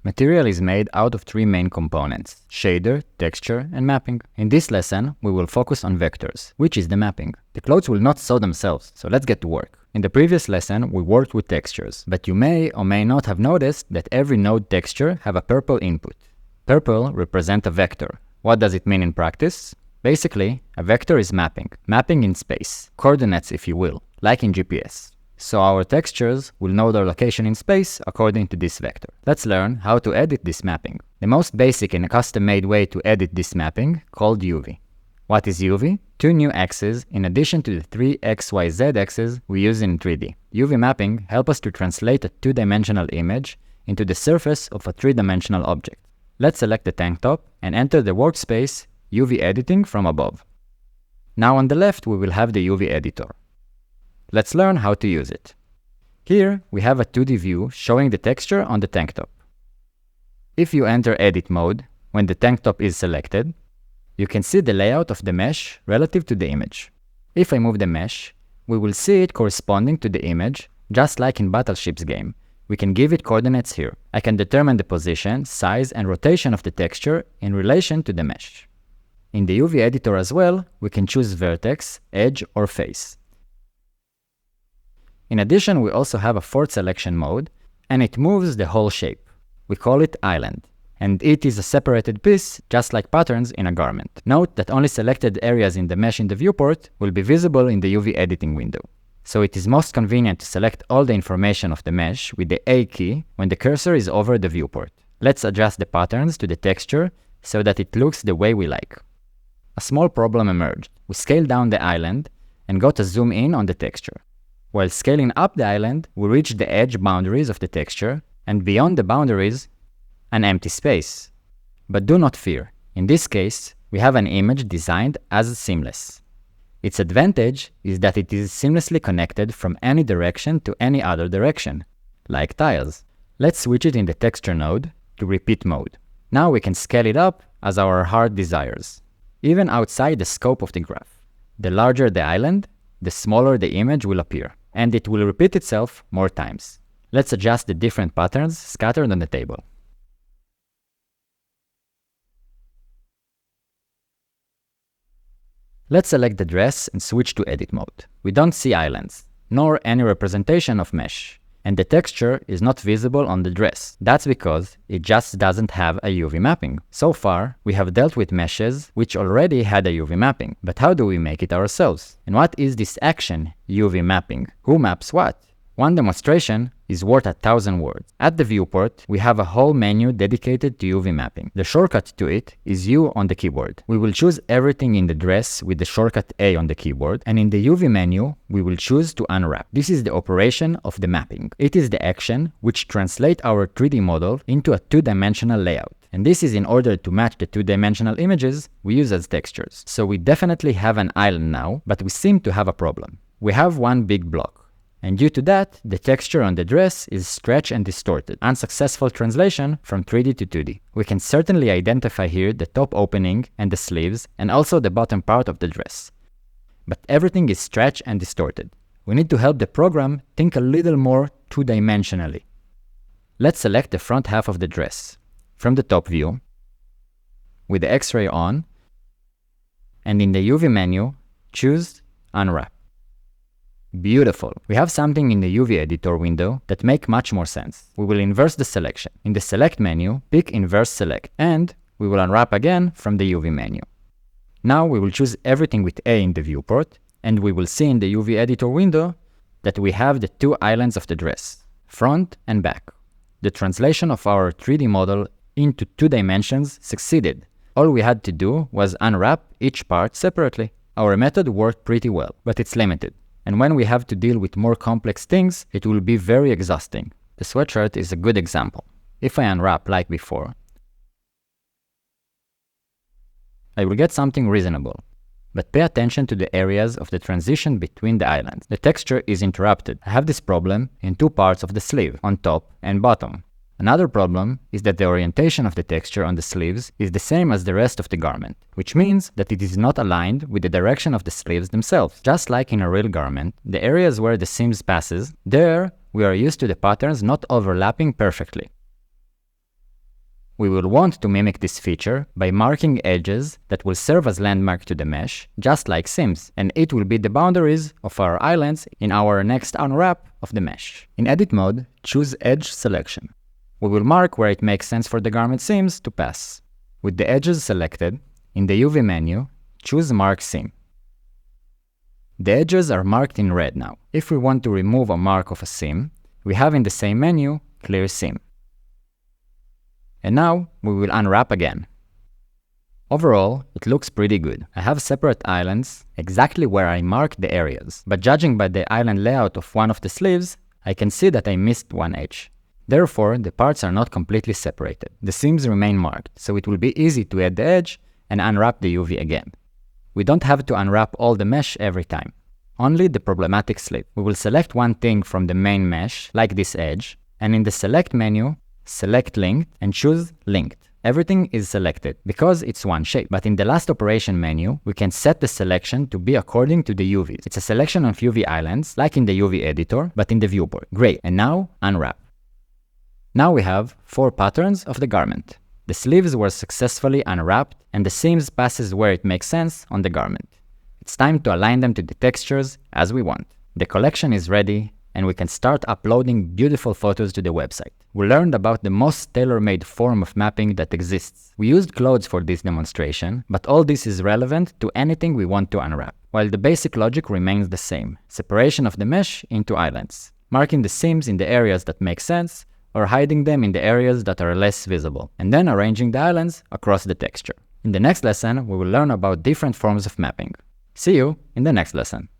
Material is made out of three main components: shader, texture, and mapping. In this lesson, we will focus on vectors, which is the mapping. The clothes will not sew themselves, so let's get to work. In the previous lesson, we worked with textures, but you may or may not have noticed that every node texture have a purple input. Purple represents a vector. What does it mean in practice? Basically, a vector is mapping. Mapping in space. Coordinates, if you will, like in GPS. So our textures will know their location in space according to this vector. Let's learn how to edit this mapping. The most basic and custom-made way to edit this mapping, called UV. What is UV? Two new axes in addition to the three XYZ axes we use in 3D. UV mapping helps us to translate a two-dimensional image into the surface of a three-dimensional object. Let's select the tank top and enter the workspace UV editing from above. Now on the left we will have the UV editor. Let's learn how to use it. Here we have a 2D view showing the texture on the tank top. If you enter edit mode when the tank top is selected, you can see the layout of the mesh relative to the image. If I move the mesh, we will see it corresponding to the image, just like in Battleship's game. We can give it coordinates here. I can determine the position, size, and rotation of the texture in relation to the mesh. In the UV editor as well, we can choose vertex, edge, or face. In addition, we also have a fourth selection mode, and it moves the whole shape. We call it island, and it is a separated piece, just like patterns in a garment. Note that only selected areas in the mesh in the viewport will be visible in the UV editing window. So it is most convenient to select all the information of the mesh with the A key when the cursor is over the viewport. Let's adjust the patterns to the texture so that it looks the way we like. A small problem emerged. We scaled down the island and got a zoom in on the texture. While scaling up the island, we reach the edge boundaries of the texture, and beyond the boundaries, an empty space. But do not fear. In this case, we have an image designed as seamless. Its advantage is that it is seamlessly connected from any direction to any other direction, like tiles. Let's switch it in the texture node to repeat mode. Now we can scale it up as our heart desires, even outside the scope of the graph. The larger the island, the smaller the image will appear, and it will repeat itself more times. Let's adjust the different patterns scattered on the table. Let's select the dress and switch to edit mode. We don't see islands, nor any representation of mesh, and the texture is not visible on the dress. That's because it just doesn't have a UV mapping. So far, we have dealt with meshes which already had a UV mapping, but how do we make it ourselves? And what is this action, UV mapping? Who maps what? One demonstration is worth 1,000 words. At the viewport, we have a whole menu dedicated to UV mapping. The shortcut to it is U on the keyboard. We will choose everything in the dress with the shortcut A on the keyboard, and in the UV menu, we will choose to unwrap. This is the operation of the mapping. It is the action which translates our 3D model into a two-dimensional layout. And this is in order to match the two-dimensional images we use as textures. So we definitely have an island now, but we seem to have a problem. We have one big block. And due to that, the texture on the dress is stretched and distorted. Unsuccessful translation from 3D to 2D. We can certainly identify here the top opening and the sleeves and also the bottom part of the dress. But everything is stretched and distorted. We need to help the program think a little more two-dimensionally. Let's select the front half of the dress from the top view with the X-ray on, and in the UV menu, choose Unwrap. Beautiful. We have something in the UV editor window that make much more sense. We will inverse the selection. In the select menu, pick inverse select, and we will unwrap again from the UV menu. Now we will choose everything with A in the viewport, and we will see in the UV editor window that we have the two islands of the dress, front and back. The translation of our 3D model into two dimensions succeeded. All we had to do was unwrap each part separately. Our method worked pretty well, but it's limited. And when we have to deal with more complex things, it will be very exhausting. The sweatshirt is a good example. If I unwrap like before, I will get something reasonable. But pay attention to the areas of the transition between the islands. The texture is interrupted. I have this problem in two parts of the sleeve, on top and bottom. Another problem is that the orientation of the texture on the sleeves is the same as the rest of the garment, which means that it is not aligned with the direction of the sleeves themselves. Just like in a real garment, the areas where the seams passes, there we are used to the patterns not overlapping perfectly. We will want to mimic this feature by marking edges that will serve as landmark to the mesh, just like seams, and it will be the boundaries of our islands in our next unwrap of the mesh. In edit mode, choose edge selection. We will mark where it makes sense for the garment seams to pass. With the edges selected, in the UV menu, choose Mark Seam. The edges are marked in red now. If we want to remove a mark of a seam, we have in the same menu, Clear Seam. And now, we will unwrap again. Overall, it looks pretty good. I have separate islands exactly where I marked the areas, but judging by the island layout of one of the sleeves, I can see that I missed one edge. Therefore, the parts are not completely separated. The seams remain marked, so it will be easy to add the edge and unwrap the UV again. We don't have to unwrap all the mesh every time, only the problematic sleeve. We will select one thing from the main mesh, like this edge, and in the Select menu, select Linked and choose Linked. Everything is selected because it's one shape, but in the last operation menu, we can set the selection to be according to the UVs. It's a selection of UV islands, like in the UV editor, but in the viewport. Great, and now unwrap. Now we have 4 patterns of the garment. The sleeves were successfully unwrapped, and the seams passes where it makes sense on the garment. It's time to align them to the textures as we want. The collection is ready, and we can start uploading beautiful photos to the website. We learned about the most tailor-made form of mapping that exists. We used clothes for this demonstration, but all this is relevant to anything we want to unwrap, while the basic logic remains the same: separation of the mesh into islands, marking the seams in the areas that make sense, or hiding them in the areas that are less visible, and then arranging the islands across the texture. In the next lesson, we will learn about different forms of mapping. See you in the next lesson.